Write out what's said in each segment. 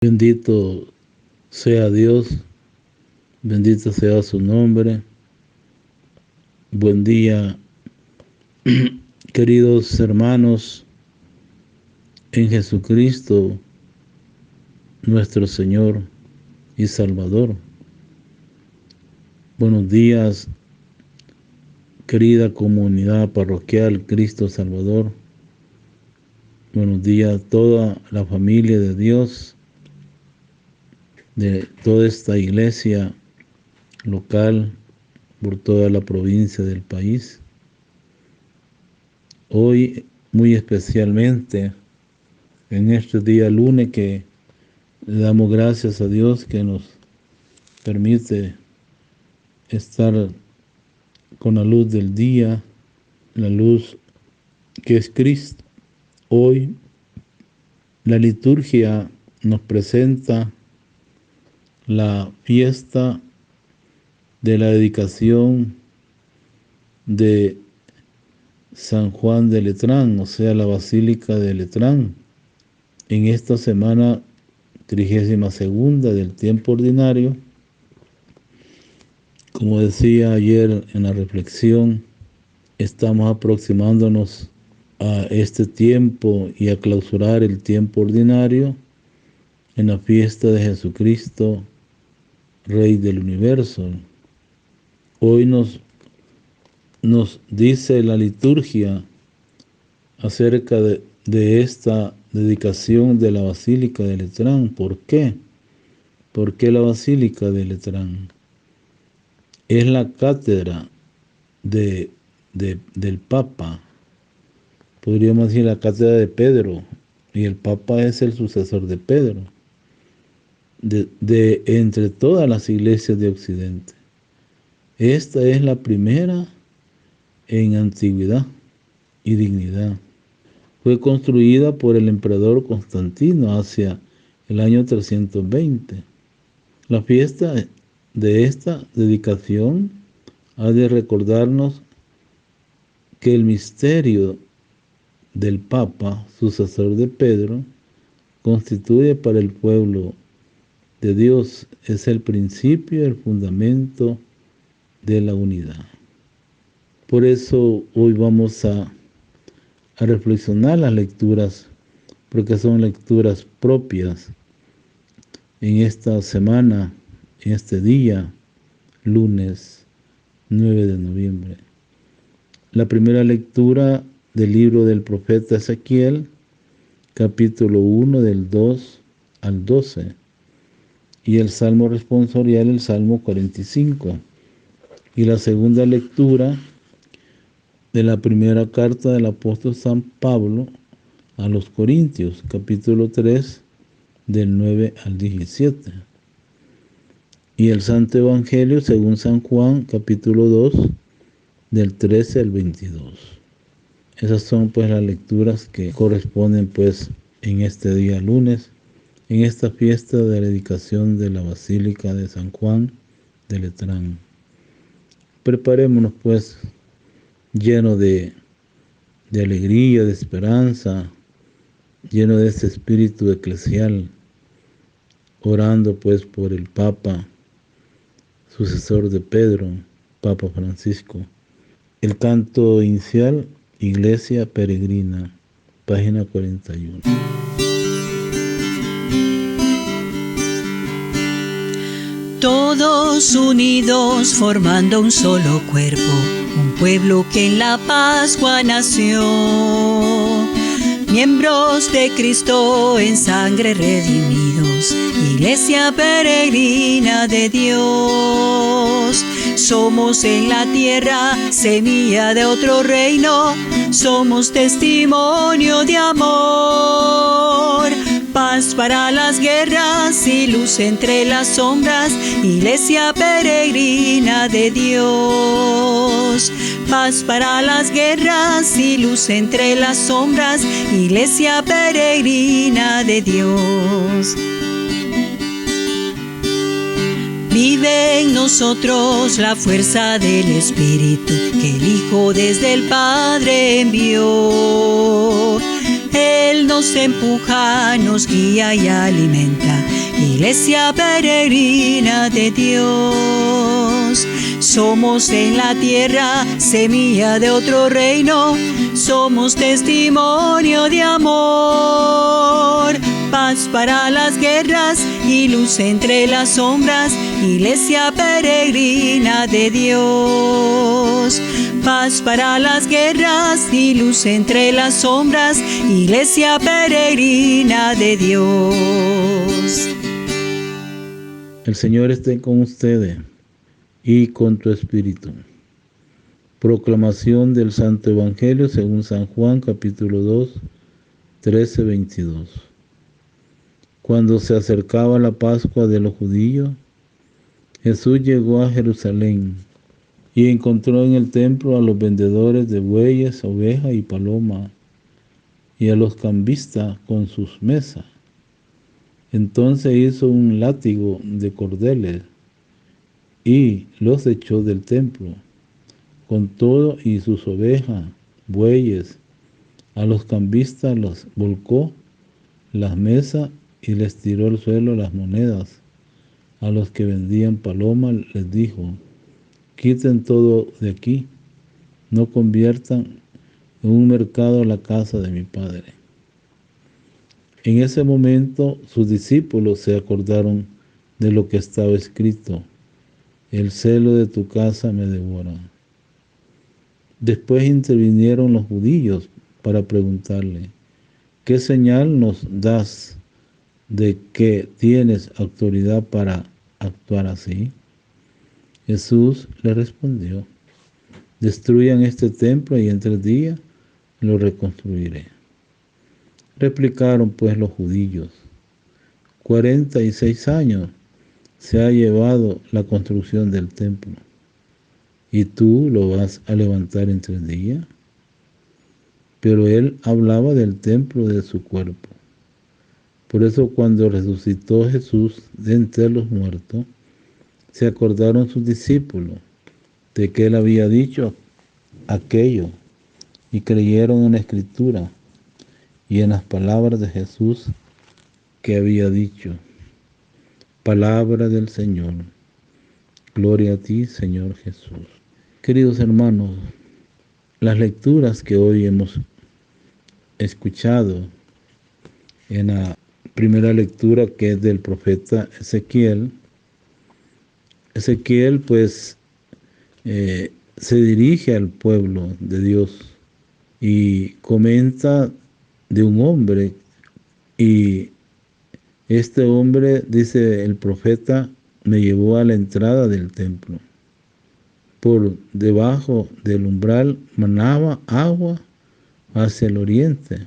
Bendito sea Dios, bendito sea su nombre. Buen día, queridos hermanos en Jesucristo, nuestro Señor y Salvador. Buenos días, querida comunidad parroquial Cristo Salvador. Buenos días a toda la familia de Dios, de toda esta iglesia local por toda la provincia del país. Hoy, muy especialmente, en este día lunes, que le damos gracias a Dios que nos permite estar con la luz del día, la luz que es Cristo. Hoy la liturgia nos presenta la fiesta de la dedicación de San Juan de Letrán, o sea, la Basílica de Letrán, en esta semana 32ª del tiempo ordinario. Como decía ayer en la reflexión, estamos aproximándonos a este tiempo y a clausurar el tiempo ordinario en la fiesta de Jesucristo, Rey del Universo. Hoy nos dice la liturgia acerca de esta dedicación de la Basílica de Letrán. ¿Por qué? ¿Por qué la Basílica de Letrán? Es la cátedra del Papa. Podríamos decir la cátedra de Pedro, y el Papa es el sucesor de Pedro, de entre todas las iglesias de Occidente. Esta es la primera en antigüedad y dignidad. Fue construida por el emperador Constantino hacia el año 320. La fiesta de esta dedicación ha de recordarnos que el misterio del Papa, sucesor de Pedro, constituye para el pueblo de Dios, es el principio, el fundamento de la unidad. Por eso hoy vamos a reflexionar las lecturas, porque son lecturas propias en esta semana, en este día, lunes 9 de noviembre. La primera lectura del libro del profeta Ezequiel, capítulo 1, del 2 al 12, y el salmo responsorial, el salmo 45. Y la segunda lectura de la primera carta del apóstol San Pablo a los Corintios, capítulo 3, del 9 al 17. Y el Santo Evangelio según San Juan, capítulo 2, del 13 al 22. Esas son pues las lecturas que corresponden pues en este día lunes, en esta fiesta de la dedicación de la Basílica de San Juan de Letrán. Preparémonos pues lleno de alegría, de esperanza, lleno de ese espíritu eclesial, orando pues por el Papa, sucesor de Pedro, Papa Francisco. El canto inicial, Iglesia Peregrina, página 41. Todos unidos formando un solo cuerpo, un pueblo que en la Pascua nació. Miembros de Cristo en sangre redimidos, Iglesia peregrina de Dios. Somos en la tierra semilla de otro reino, somos testimonio de amor. Paz para las guerras y luz entre las sombras, Iglesia peregrina de Dios. Paz para las guerras y luz entre las sombras, Iglesia peregrina de Dios. Vive en nosotros la fuerza del Espíritu que el Hijo desde el Padre envió. Él nos empuja, nos guía y alimenta. Iglesia peregrina de Dios. Somos en la tierra semilla de otro reino. Somos testimonio de amor. Paz para las guerras y luz entre las sombras. Iglesia peregrina de Dios. Paz para las guerras y luz entre las sombras. Iglesia peregrina de Dios. El Señor esté con ustedes y con tu espíritu. Proclamación del Santo Evangelio según San Juan, capítulo 2, 13-22. Cuando se acercaba la Pascua de los judíos, Jesús llegó a Jerusalén y encontró en el templo a los vendedores de bueyes, ovejas y palomas, y a los cambistas con sus mesas. Entonces hizo un látigo de cordeles y los echó del templo, con todo y sus ovejas, bueyes. A los cambistas los volcó las mesas y les tiró al suelo las monedas. A los que vendían palomas les dijo: quiten todo de aquí, no conviertan en un mercado la casa de mi Padre. En ese momento sus discípulos se acordaron de lo que estaba escrito: el celo de tu casa me devora. Después intervinieron los judíos para preguntarle: ¿qué señal nos das de que tienes autoridad para actuar así? Jesús le respondió: destruyan este templo y en 3 días lo reconstruiré. Replicaron pues los judíos: 46 años se ha llevado la construcción del templo, ¿y tú lo vas a levantar en 3 días? Pero él hablaba del templo de su cuerpo. Por eso cuando resucitó Jesús de entre los muertos, se acordaron sus discípulos de que él había dicho aquello y creyeron en la Escritura y en las palabras de Jesús que había dicho. Palabra del Señor. Gloria a ti, Señor Jesús. Queridos hermanos, las lecturas que hoy hemos escuchado en la primera lectura, que es del profeta Ezequiel, pues se dirige al pueblo de Dios y comenta de un hombre, y este hombre, dice el profeta, me llevó a la entrada del templo. Por debajo del umbral manaba agua hacia el oriente,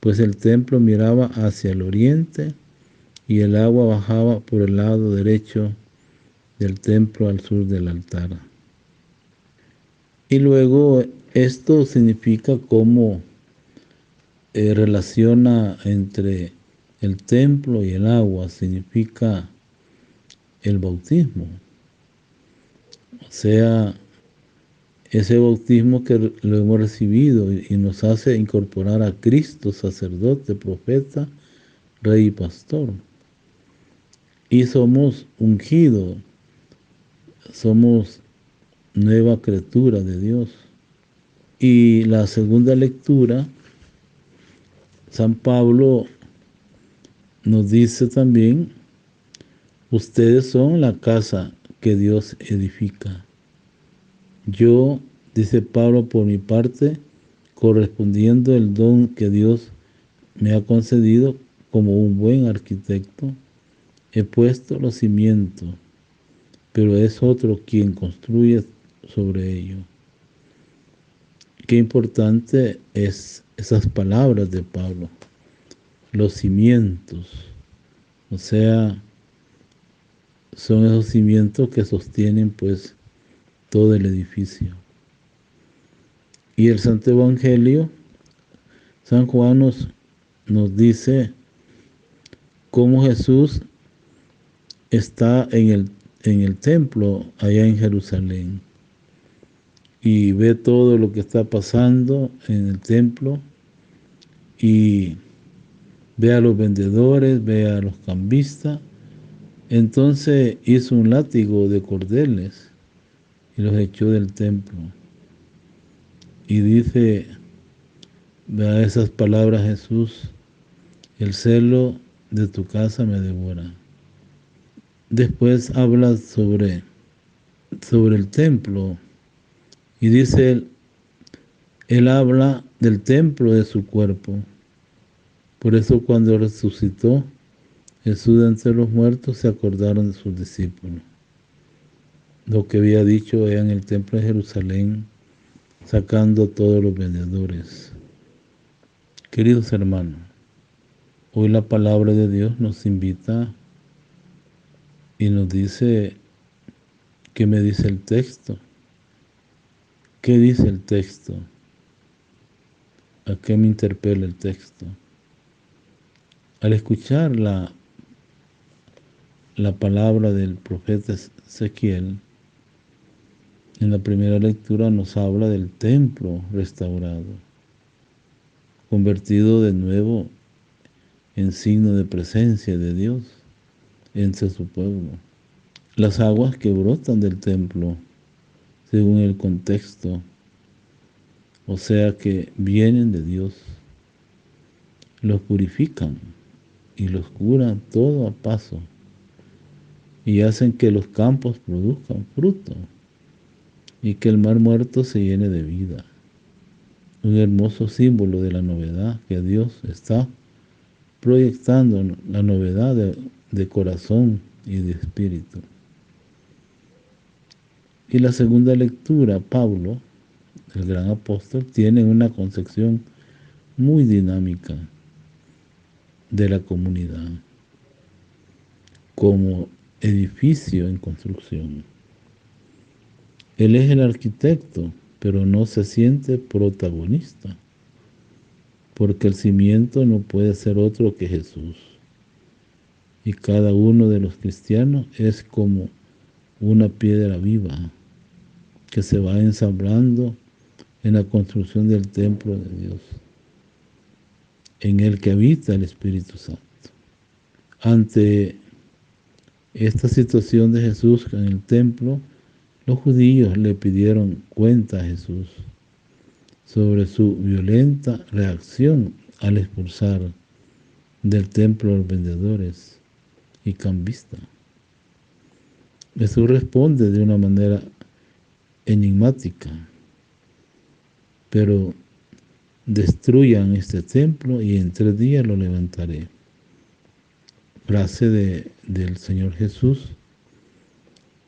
pues el templo miraba hacia el oriente y el agua bajaba por el lado derecho del templo al sur del altar. Y luego esto significa cómo relaciona entre el templo y el agua, significa el bautismo. O sea, ese bautismo que lo hemos recibido y nos hace incorporar a Cristo, sacerdote, profeta, rey y pastor. Y somos ungidos, somos nueva criatura de Dios. Y la segunda lectura, San Pablo nos dice también: ustedes son la casa que Dios edifica. Yo, dice Pablo, por mi parte, correspondiendo el don que Dios me ha concedido como un buen arquitecto, he puesto los cimientos, pero es otro quien construye sobre ello. Qué importante es esas palabras de Pablo, los cimientos, o sea, son esos cimientos que sostienen pues todo el edificio. Y el Santo Evangelio, San Juan nos dice cómo Jesús está en el templo allá en Jerusalén y ve todo lo que está pasando en el templo y ve a los vendedores, ve a los cambistas. Entonces hizo un látigo de cordeles y los echó del templo. Y dice, vea esas palabras Jesús, el celo de tu casa me devora. Después habla sobre el templo y dice, él habla del templo de su cuerpo. Por eso cuando resucitó Jesús de entre los muertos, se acordaron de sus discípulos. Lo que había dicho en el templo de Jerusalén, sacando a todos los vendedores. Queridos hermanos, hoy la palabra de Dios nos invita y nos dice, ¿qué me dice el texto? ¿Qué dice el texto? ¿A qué me interpela el texto? Al escuchar la palabra del profeta Ezequiel, en la primera lectura nos habla del templo restaurado, convertido de nuevo en signo de presencia de Dios entre su pueblo. Las aguas que brotan del templo, según el contexto, o sea que vienen de Dios, los purifican y los curan todo a paso y hacen que los campos produzcan fruto y que el mar muerto se llene de vida. Un hermoso símbolo de la novedad que Dios está proyectando, la novedad de corazón y de espíritu. Y la segunda lectura, Pablo, el gran apóstol, tiene una concepción muy dinámica de la comunidad como edificio en construcción. Él es el arquitecto, pero no se siente protagonista, porque el cimiento no puede ser otro que Jesús. Y cada uno de los cristianos es como una piedra viva que se va ensamblando en la construcción del templo de Dios, en el que habita el Espíritu Santo. Ante esta situación de Jesús en el templo, los judíos le pidieron cuenta a Jesús sobre su violenta reacción al expulsar del templo a los vendedores y cambistas. Jesús responde de una manera enigmática, pero destruyan este templo y en 3 días lo levantaré. Frase del Señor Jesús.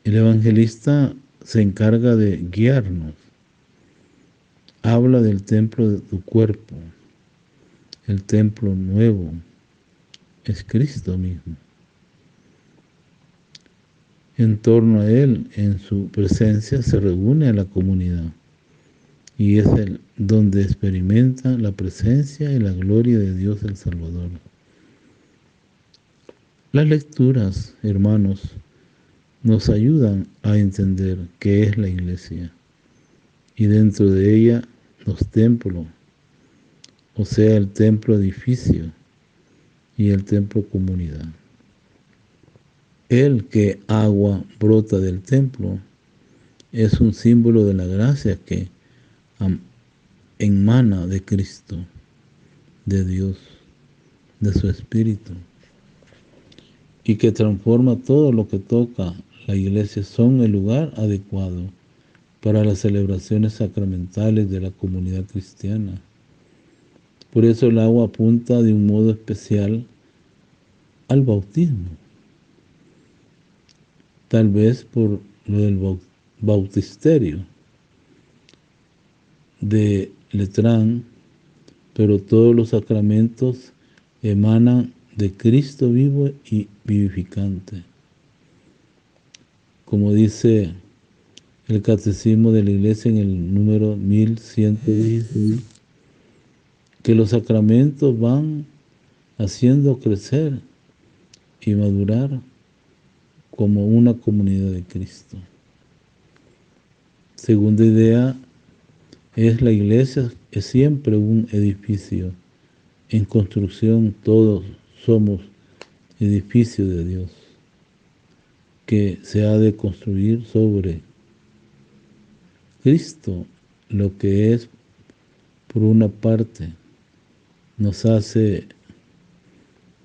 El evangelista se encarga de guiarnos. Habla del templo de tu cuerpo. El templo nuevo es Cristo mismo. En torno a Él, en su presencia, se reúne a la comunidad y es donde experimenta la presencia y la gloria de Dios el Salvador. Las lecturas, hermanos, nos ayudan a entender qué es la iglesia y dentro de ella los templos, o sea, el templo edificio y el templo comunidad. El que agua brota del templo es un símbolo de la gracia que emana de Cristo, de Dios, de su Espíritu, y que transforma todo lo que toca. La iglesia son el lugar adecuado para las celebraciones sacramentales de la comunidad cristiana. Por eso el agua apunta de un modo especial al bautismo. Tal vez por lo del bautisterio de Letrán, pero todos los sacramentos emanan de Cristo vivo y vivificante. Como dice el Catecismo de la Iglesia en el número 1116, que los sacramentos van haciendo crecer y madurar como una comunidad de Cristo. Segunda idea es la iglesia es siempre un edificio En construcción todos somos edificio de Dios, que se ha de construir sobre Cristo, lo que es, por una parte, nos hace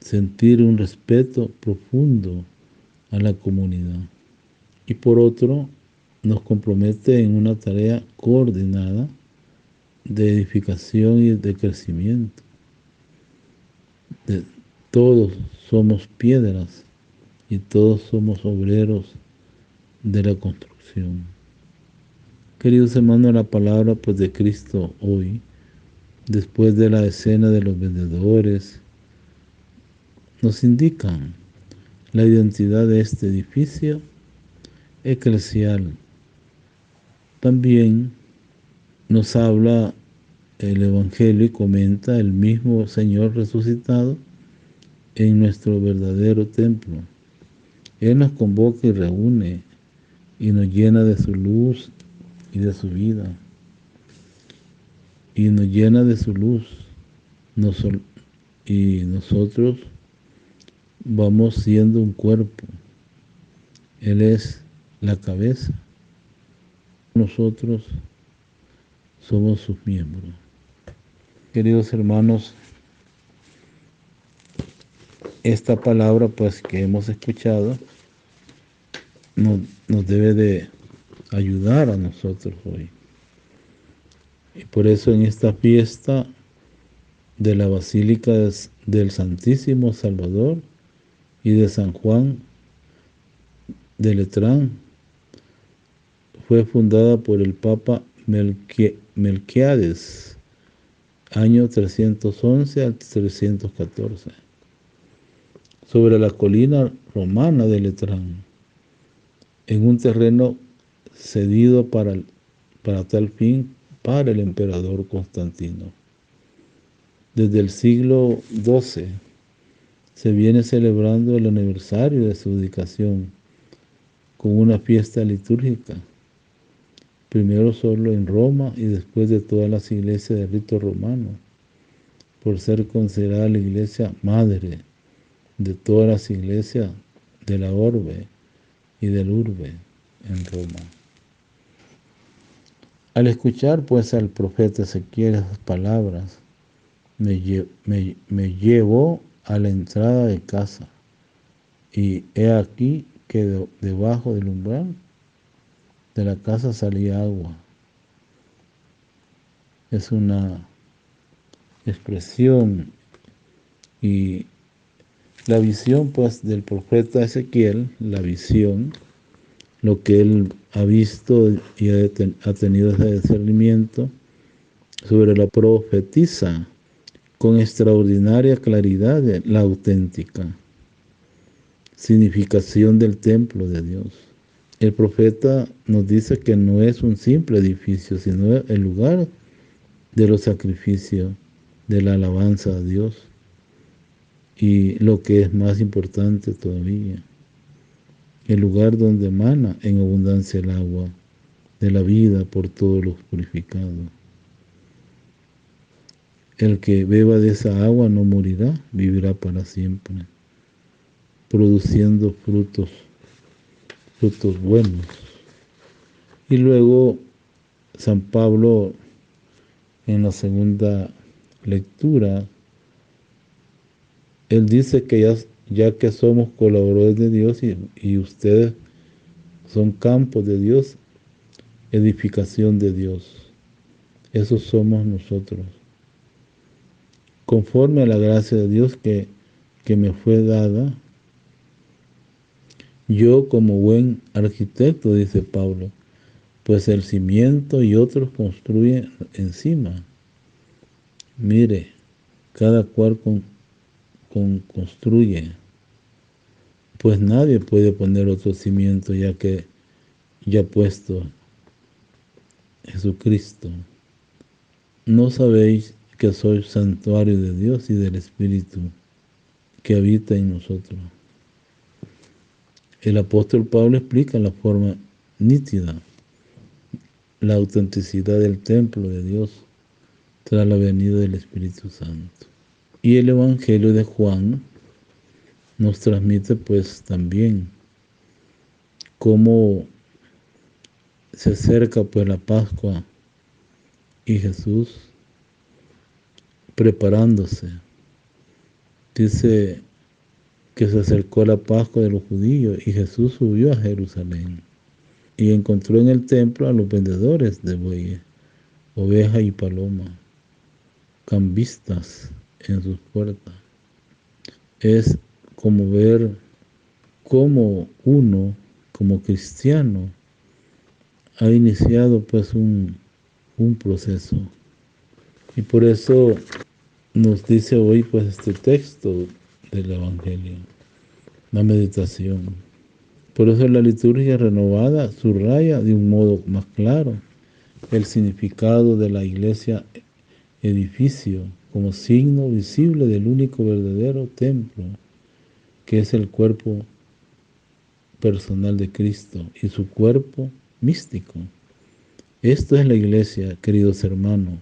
sentir un respeto profundo a la comunidad y por otro, nos compromete en una tarea coordinada de edificación y de crecimiento. Todos somos piedras y todos somos obreros de la construcción. Queridos hermanos, la palabra pues de Cristo hoy, después de la escena de los vendedores, nos indican la identidad de este edificio eclesial. También nos habla el Evangelio y comenta el mismo Señor resucitado en nuestro verdadero templo. Él nos convoca y reúne y nos llena de su luz y de su vida. Y nos llena de su luz. Y nosotros vamos siendo un cuerpo. Él es la cabeza. Nosotros somos sus miembros. Queridos hermanos, esta palabra pues que hemos escuchado nos debe de ayudar a nosotros hoy. Y por eso en esta fiesta de la Basílica del Santísimo Salvador y de San Juan de Letrán, fue fundada por el Papa Melquiades, año 311 al 314, sobre la colina romana de Letrán, en un terreno cedido para tal fin para el emperador Constantino. Desde el siglo XII se viene celebrando el aniversario de su dedicación con una fiesta litúrgica, primero solo en Roma y después de todas las iglesias de rito romano, por ser considerada la iglesia madre de todas las iglesias de la orbe y del urbe en Roma. Al escuchar pues al profeta Ezequiel esas palabras, me llevó a la entrada de casa, y he aquí que debajo del umbral de la casa salía agua. Es una expresión y la visión pues del profeta Ezequiel, la visión, lo que él ha visto y ha tenido ese discernimiento sobre la profetiza con extraordinaria claridad la auténtica significación del templo de Dios. El profeta nos dice que no es un simple edificio, sino el lugar de los sacrificios, de la alabanza a Dios. Y lo que es más importante todavía, el lugar donde emana en abundancia el agua de la vida por todos los purificados. El que beba de esa agua no morirá, vivirá para siempre, produciendo frutos buenos. Y luego San Pablo, en la segunda lectura, él dice que ya que somos colaboradores de Dios y ustedes son campos de Dios, edificación de Dios. Esos somos nosotros. Conforme a la gracia de Dios que me fue dada, yo como buen arquitecto, dice Pablo, pues el cimiento y otros construyen encima. Mire, cada cual construye, pues nadie puede poner otro cimiento ya que ya puesto Jesucristo. ¿No sabéis que sois santuario de Dios y del Espíritu que habita en nosotros? El apóstol Pablo explica en la forma nítida la autenticidad del templo de Dios tras la venida del Espíritu Santo. Y el Evangelio de Juan nos transmite pues también cómo se acerca pues la Pascua y Jesús preparándose. Dice que se acercó la Pascua de los judíos y Jesús subió a Jerusalén y encontró en el templo a los vendedores de bueyes, ovejas y palomas, cambistas en sus puertas. Es como ver cómo uno, como cristiano, ha iniciado pues un proceso. Y por eso nos dice hoy pues este texto del Evangelio, la meditación. Por eso la liturgia renovada subraya de un modo más claro el significado de la iglesia edificio como signo visible del único verdadero templo, que es el cuerpo personal de Cristo y su cuerpo místico. Esto es la iglesia, queridos hermanos,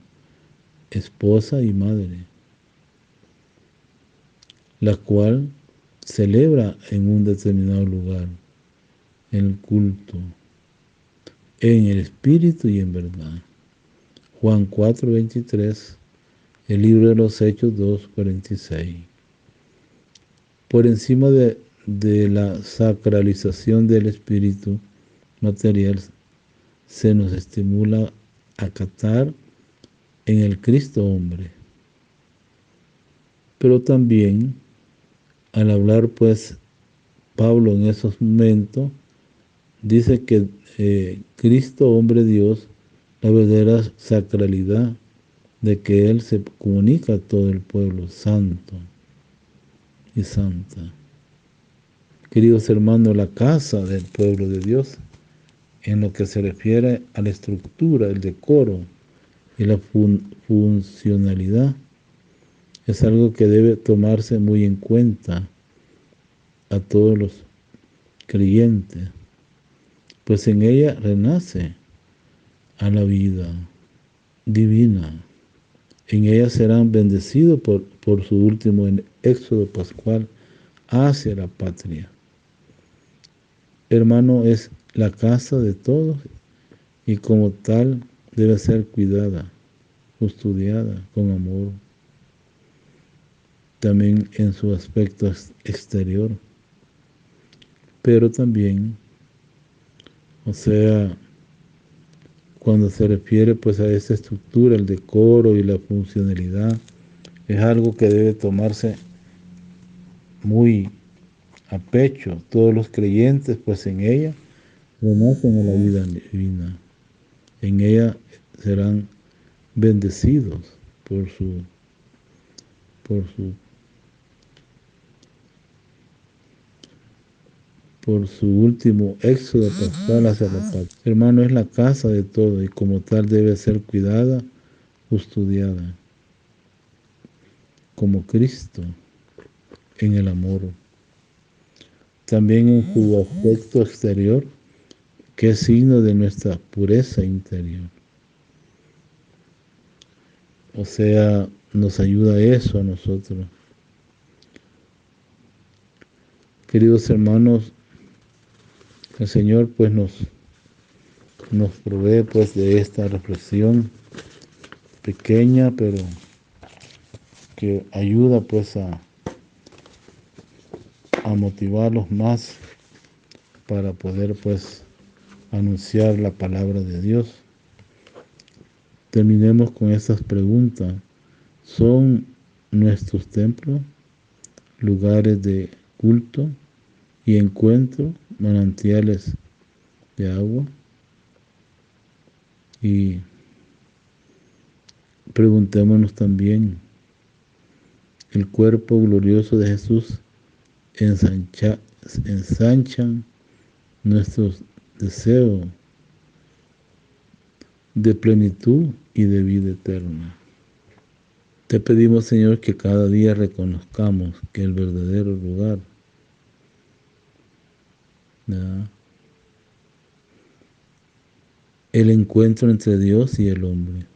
esposa y madre, la cual celebra en un determinado lugar el culto, en el espíritu y en verdad. Juan 4:23, el libro de los Hechos 2:46. Por encima de la sacralización del espíritu material, se nos estimula a catar en el Cristo hombre. Pero también, al hablar pues Pablo en esos momentos, dice que Cristo hombre Dios, la verdadera sacralidad de que Él se comunica a todo el pueblo santo y santa. Queridos hermanos, la casa del pueblo de Dios, en lo que se refiere a la estructura, el decoro y la funcionalidad, es algo que debe tomarse muy en cuenta a todos los creyentes, pues en ella renace a la vida divina. En ella serán bendecidos por su último éxodo pascual hacia la patria. Hermano, es la casa de todos y como tal debe ser cuidada, custodiada con amor, también en su aspecto exterior, pero también, o sea, cuando se refiere pues a esta estructura, el decoro y la funcionalidad, es algo que debe tomarse muy a pecho. Todos los creyentes pues en ella renacen a la vida divina. En ella serán bendecidos por su último éxodo pascual hacia la patria. Hermano, es la casa de todo y como tal debe ser cuidada, custodiada, como Cristo en el amor. También en su aspecto exterior, que es signo de nuestra pureza interior. O sea, nos ayuda eso a nosotros. Queridos hermanos, el Señor pues nos provee pues de esta reflexión pequeña, pero que ayuda pues a motivarlos más para poder pues anunciar la palabra de Dios. Terminemos con estas preguntas. ¿Son nuestros templos lugares de culto y encuentro, manantiales de agua? Y preguntémonos también, ¿el cuerpo glorioso de Jesús ensanchan nuestros deseos de plenitud y de vida eterna? Te pedimos, Señor, que cada día reconozcamos que el verdadero lugar, ¿verdad?, el encuentro entre Dios y el hombre,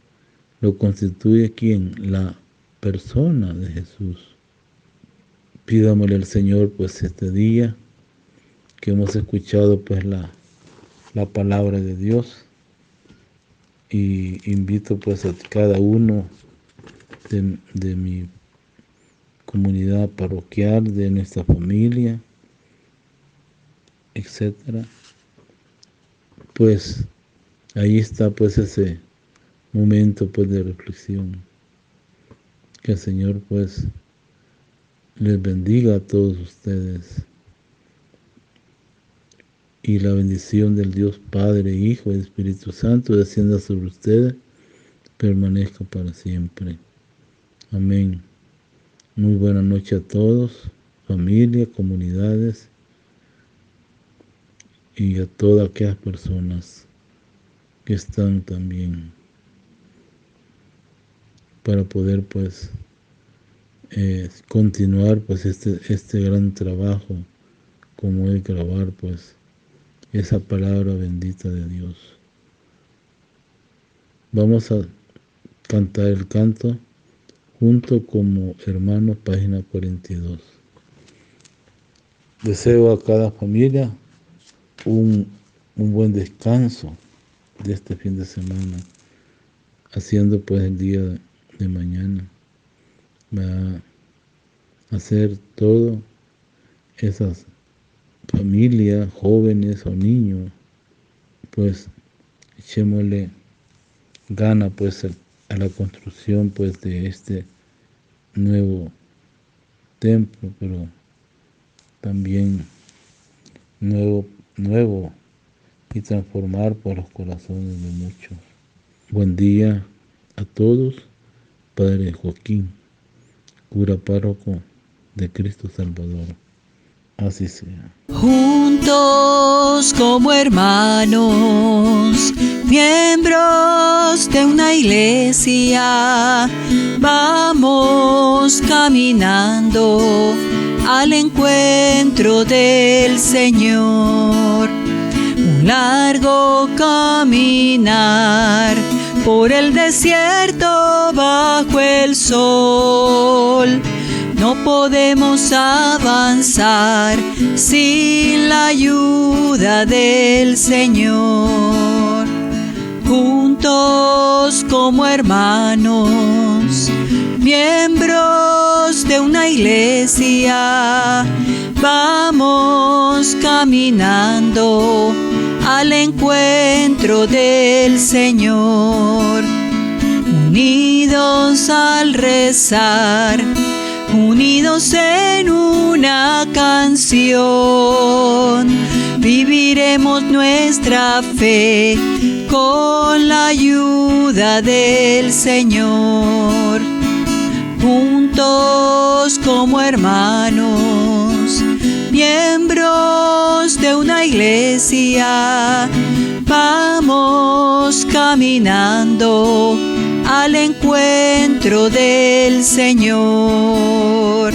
lo constituye ¿quién? La persona de Jesús. Pidámosle al Señor pues este día que hemos escuchado pues la palabra de Dios, y invito pues a cada uno de mi comunidad parroquial, de nuestra familia, etcétera. Pues ahí está pues ese momento pues de reflexión. Que el Señor pues les bendiga a todos ustedes, y la bendición del Dios Padre, Hijo y Espíritu Santo descienda sobre ustedes, permanezca para siempre. Amén. Muy buena noche a todos, familia, comunidades, y a todas aquellas personas que están también, para poder pues continuar pues este gran trabajo, como es grabar pues esa palabra bendita de Dios. Vamos a cantar el canto junto como hermanos, página 42. Deseo a cada familia un buen descanso de este fin de semana, haciendo pues el día de mañana. Va a hacer todo esas familias, jóvenes o niños, pues echémosle gana pues a la construcción pues de este nuevo templo, pero también nuevo y transformar por los corazones de muchos. Buen día a todos. Padre Joaquín, cura párroco de Cristo Salvador. Así sea. Juntos como hermanos, miembros de una iglesia, vamos caminando al encuentro del Señor. Un largo caminar por el desierto bajo el sol. No podemos avanzar sin la ayuda del Señor. Juntos como hermanos, miembros de una iglesia, vamos caminando al encuentro del Señor. Unidos al rezar, unidos en una canción, viviremos nuestra fe con la ayuda del Señor. Juntos como hermanos, miembros de una iglesia, vamos caminando al encuentro del Señor.